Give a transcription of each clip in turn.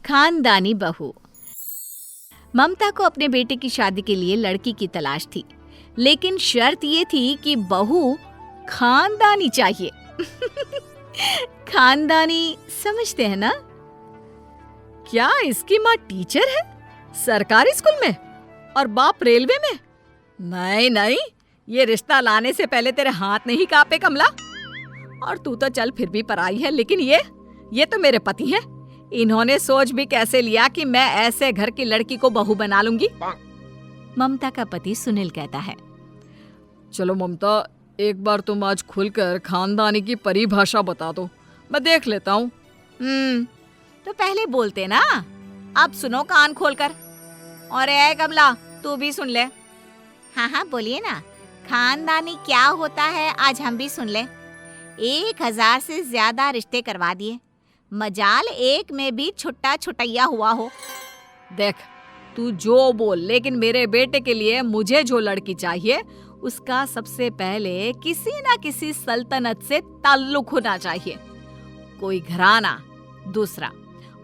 खानदानी बहू। ममता को अपने बेटे की शादी के लिए लड़की की तलाश थी, लेकिन शर्त ये थी कि बहू खानदानी चाहिए। खानदानी समझते हैं ना? क्या इसकी माँ टीचर है सरकारी स्कूल में और बाप रेलवे में? नहीं नहीं, ये रिश्ता लाने से पहले तेरे हाथ नहीं कांपे कमला। और तू तो चल फिर भी पराई है, लेकिन ये तो मेरे पति हैं। इन्होंने सोच भी कैसे लिया कि मैं ऐसे घर की लड़की को बहू बना लूंगी। ममता का पति सुनील कहता है, चलो ममता, एक बार तुम आज खुलकर खानदानी की परिभाषा बता दो, मैं देख लेता हूँ। तो पहले बोलते ना। अब सुनो कान खोलकर। और ए कमला, तू भी सुन ले। हाँ बोलिए ना। खानदानी क्या होता है आज हम भी सुन ले। 1000 से ज्यादा रिश्ते करवा दिए, मजाल एक में भी छुट्टा छुटैया हुआ हो। देख, तू जो बोल, लेकिन मेरे बेटे के लिए मुझे जो लड़की चाहिए उसका सबसे पहले किसी ना किसी सल्तनत से ताल्लुक होना चाहिए। कोई घराना, दूसरा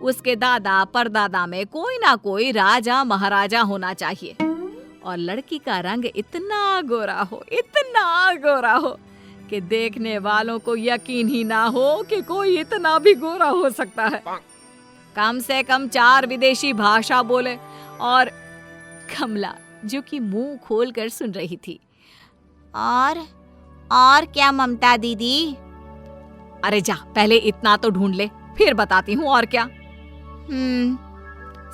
उसके दादा परदादा में कोई ना कोई राजा महाराजा होना चाहिए, और लड़की का रंग इतना गोरा हो कि देखने वालों को यकीन ही ना हो कि कोई इतना भी गोरा हो सकता है। कम से कम 4 विदेशी भाषा बोले। और कमला, जो कि मुंह खोलकर सुन रही थी, और क्या ममता दीदी? अरे जा, पहले इतना तो ढूंढ ले, फिर बताती हूँ और क्या।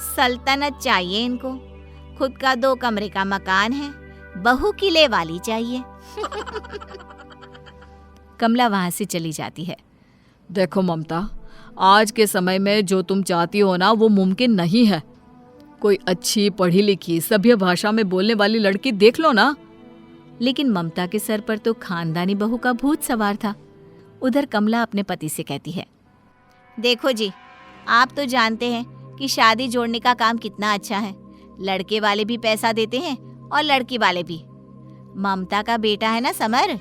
सल्तनत चाहिए इनको, खुद का 2 कमरे का मकान है, बहू किले वाली चाहिए। कमला वहां से चली जाती है। देखो ममता, आज के समय में जो तुम चाहती हो ना, वो मुमकिन नहीं है। कोई अच्छी पढ़ी लिखी सभ्य भाषा में बोलने वाली लड़की देख लो ना। लेकिन ममता के सर पर तो खानदानी बहू का भूत सवार था। उधर कमला अपने पति से कहती है, देखो जी, आप तो जानते हैं कि शादी जोड़ने का काम कितना अच्छा है। लड़के वाले भी पैसा देते हैं और लड़की वाले भी। ममता का बेटा है ना समर,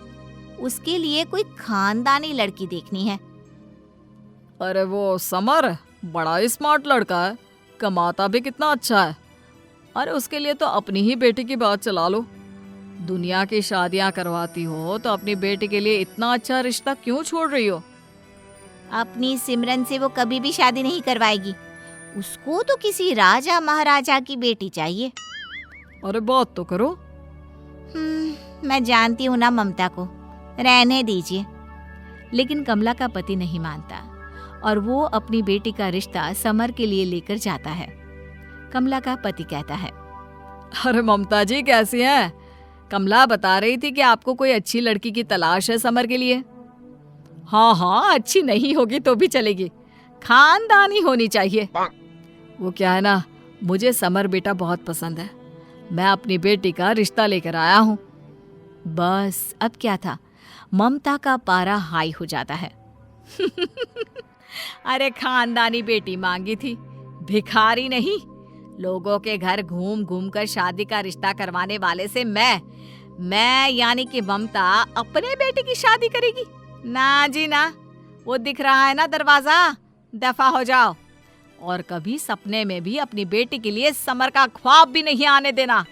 उसके लिए कोई खानदानी लड़की देखनी है। अरे वो समर बड़ा ही स्मार्ट लड़का है, कमाता भी कितना अच्छा है। अरे उसके लिए तो अपनी ही बेटी की बात चला लो। दुनिया की शादियां करवाती हो तो अपनी बेटी के लिए इतना अच्छा रिश्ता क्यों छोड़ रही हो? अपनी सिमरन से वो कभी भी शादी नहीं करवाएगी। उसको तो किसी राजा महाराजा की बेटी चाहिए। अरे बात तो करो। मैं जानती हूँ ना ममता को, रहने दीजिए। लेकिन कमला का पति नहीं मानता और वो अपनी बेटी का रिश्ता समर के लिए लेकर जाता है। कमला का पति कहता है, अरे ममता जी कैसी हैं? कमला बता रही थी कि आपको कोई अच्छी लड़की की तलाश है समर के लिए। हाँ, अच्छी नहीं होगी तो भी चलेगी, खानदानी होनी चाहिए। वो क्या है ना, मुझे समर बेटा बहुत पसंद है। मैं अपनी बेटी का रिश्ता लेकर आया हूँ। बस अब क्या था, ममता का पारा हाई हो जाता है। अरे खानदानी बेटी मांगी थी, भिखारी नहीं। लोगों के घर घूम घूम कर शादी का रिश्ता करवाने वाले से मैं यानी कि ममता अपने बेटे की शादी करेगी? ना जी ना, वो दिख रहा है ना दरवाजा, दफा हो जाओ। और कभी सपने में भी अपनी बेटी के लिए समर का ख्वाब भी नहीं आने देना।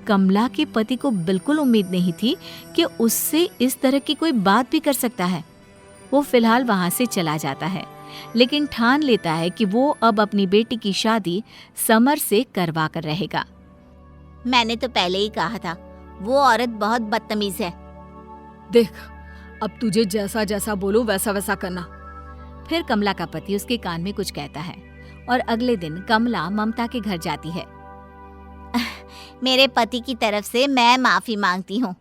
कमला के पति को बिल्कुल उम्मीद नहीं थी कि उससे इस तरह की कोई बात भी कर सकता है। वो फिलहाल वहां से चला जाता है, लेकिन ठान लेता है कि वो अब अपनी बेटी की शादी समर से करवा कर रहेगा। मैंने तो पहले ही कहा था, वो औरत बहुत बदतमीज है। देख, अब तुझे जैसा जैसा बोलूं वैसा वैसा करना। फिर कमला का पति उसके कान में कुछ कहता है और अगले दिन कमला ममता के घर जाती है। मेरे पति की तरफ से मैं माफी मांगती हूँ।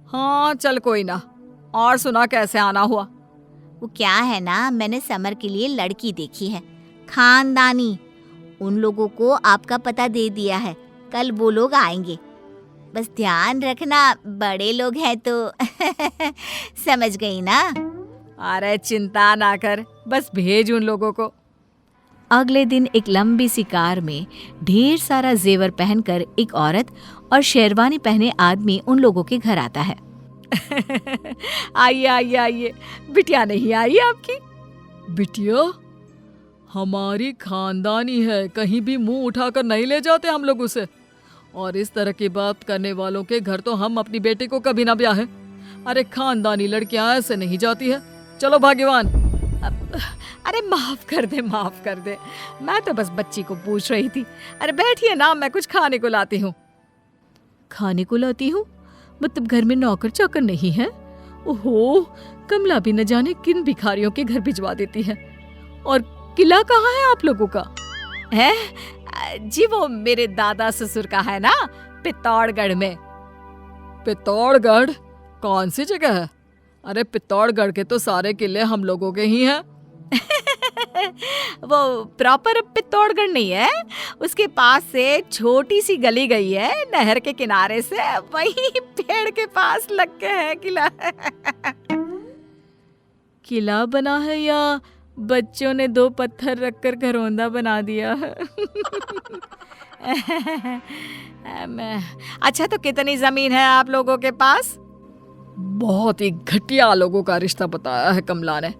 हाँ चल कोई ना, और सुना कैसे आना हुआ? वो क्या है ना, मैंने समर के लिए लड़की देखी है, खानदानी। उन लोगों को आपका पता दे दिया है, कल वो लोग आएंगे। बस ध्यान रखना, बड़े लोग हैं तो। समझ गई ना? अरे चिंता ना कर, बस भेज उन लोगों को। अगले दिन एक लंबी सी कार में ढेर सारा जेवर पहनकर एक औरत और शेरवानी पहने आदमी उन लोगों के घर आता है। आइए आइए आइए, बिटिया नहीं आई आपकी? बिटिया? हमारी खानदानी है, कहीं भी मुंह उठाकर नहीं ले जाते हम लोग उसे। और इस तरह की बात करने वालों के घर तो हम अपनी बेटी को कभी ना ब्याहें। अरे खानदानी लड़कियां ऐसे नहीं जाती है। चलो भाग्यवान। अरे माफ कर दे, माफ कर दे, मैं तो बस बच्ची को पूछ रही थी। अरे बैठिए ना, मैं कुछ खाने को लाती हूँ। खाने को लाती हूँ? मतलब घर में नौकर चाकर नहीं है? ओहो, कमला भी न जाने किन भिखारियों के घर भिजवा देती है। और किला कहाँ है आप लोगों का? है जी, वो मेरे दादा ससुर का है ना, पित्तौड़गढ़ में। पित्तौड़गढ़ कौन सी जगह है? अरे पित्तौड़गढ़ के तो सारे किले हम लोगों के ही हैं। वो प्रॉपर पित्तौड़गढ़ नहीं है, उसके पास से छोटी सी गली गई है नहर के किनारे से, वही पेड़ के पास लग के है किला। किला बना है या बच्चों ने 2 पत्थर रखकर घरौंदा बना दिया है? अच्छा, तो कितनी जमीन है आप लोगों के पास? बहुत ही घटिया लोगों का रिश्ता बताया है कमला ने।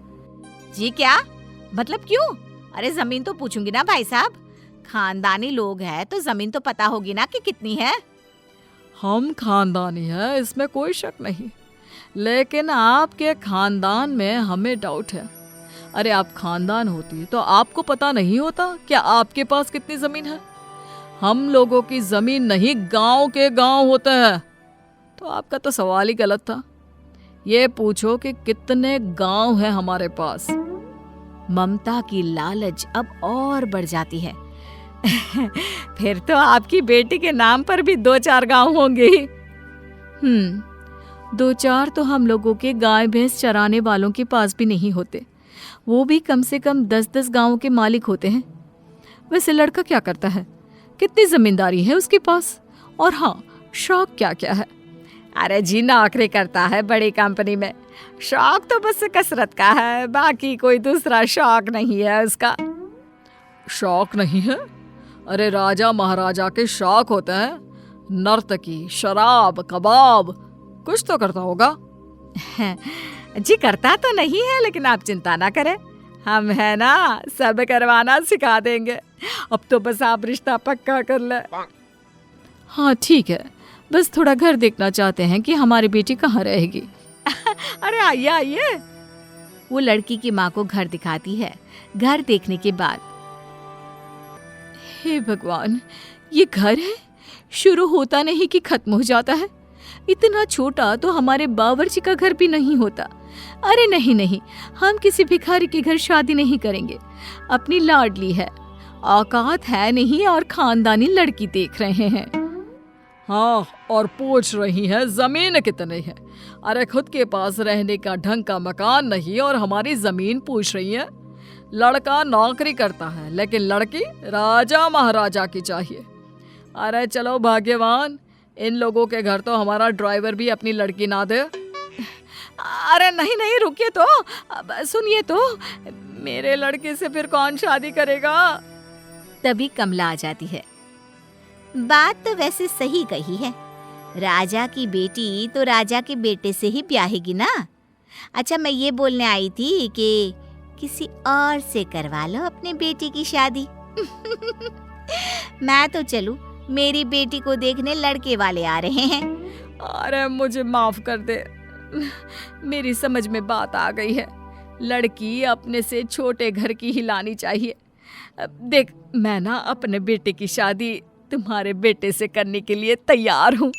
जी क्या मतलब, क्यों? अरे जमीन तो पूछूंगी ना भाई साहब, खानदानी लोग हैं तो जमीन तो पता होगी ना कि कितनी है। हम खानदानी है, इसमें कोई शक नहीं, लेकिन आपके खानदान में हमें डाउट है। अरे आप खानदान होती तो आपको पता नहीं होता क्या आपके पास कितनी जमीन है? हम लोगों की जमीन नहीं, गांव के गांव होते हैं। तो आपका तो सवाल ही गलत था। ये पूछो कि कितने गांव हैं हमारे पास। ममता की लालच अब और बढ़ जाती है। फिर तो आपकी बेटी के नाम पर भी 2-4 गांव होंगे ही। 2-4 तो हम लोगों के गाय भैंस चराने वालों के पास भी नहीं होते, वो भी कम से कम 10-10 गांवों के मालिक होते हैं। वैसे लड़का क्या करता है, कितनी जिम्मेदारी है उसके पास, और हाँ, शौक क्या क्या है? अरे जी, नौकरी करता है बड़ी कंपनी में। शौक तो बस कसरत का है, बाकी कोई दूसरा शौक नहीं है उसका। शौक नहीं है? अरे राजा महाराजा के शौक होते हैं, नर्तकी, शराब, कबाब, कुछ तो करता होगा। जी करता तो नहीं है, लेकिन आप चिंता ना करें, हम है ना, सब करवाना सिखा देंगे। अब तो बस आप रिश्ता पक्का कर ले। हाँ ठीक है, बस थोड़ा घर देखना चाहते हैं कि हमारी बेटी कहाँ रहेगी। अरे आइए आइए। वो लड़की की माँ को घर दिखाती है। घर देखने के बाद, हे भगवान, ये घर है, शुरू होता नहीं कि खत्म हो जाता है। इतना छोटा तो हमारे बावर्ची का घर भी नहीं होता। अरे नहीं नहीं, हम किसी भिखारी के घर शादी नहीं करेंगे। अपनी लाडली है, औकात है नहीं, और खानदानी लड़की देख रहे हैं। हाँ, और पूछ रही है जमीन कितनी है। अरे खुद के पास रहने का ढंग का मकान नहीं और हमारी जमीन पूछ रही है। लड़का नौकरी करता है, लेकिन लड़की राजा महाराजा की चाहिए। अरे चलो भाग्यवान, इन लोगों के घर तो हमारा ड्राइवर भी अपनी लड़की ना दे। अरे नहीं नहीं, रुकिए तो, सुनिए तो, मेरे लड़के से फिर कौन शादी करेगा? तभी कमला आ जाती है। बात तो वैसे सही कही है, राजा की बेटी तो राजा के बेटे से ही ब्याहेगी ना। अच्छा, मैं ये बोलने आई थी कि किसी और से करवा लो अपनी बेटी की शादी। मैं तो चलूं, मेरी बेटी को देखने लड़के वाले आ रहे हैं। अरे मुझे माफ कर दे, मेरी समझ में बात आ गई है। लड़की अपने से छोटे घर की ही लानी चाहिए। देख, मैं ना अपने बेटे की शादी तुम्हारे बेटे से करने के लिए तैयार हूँ।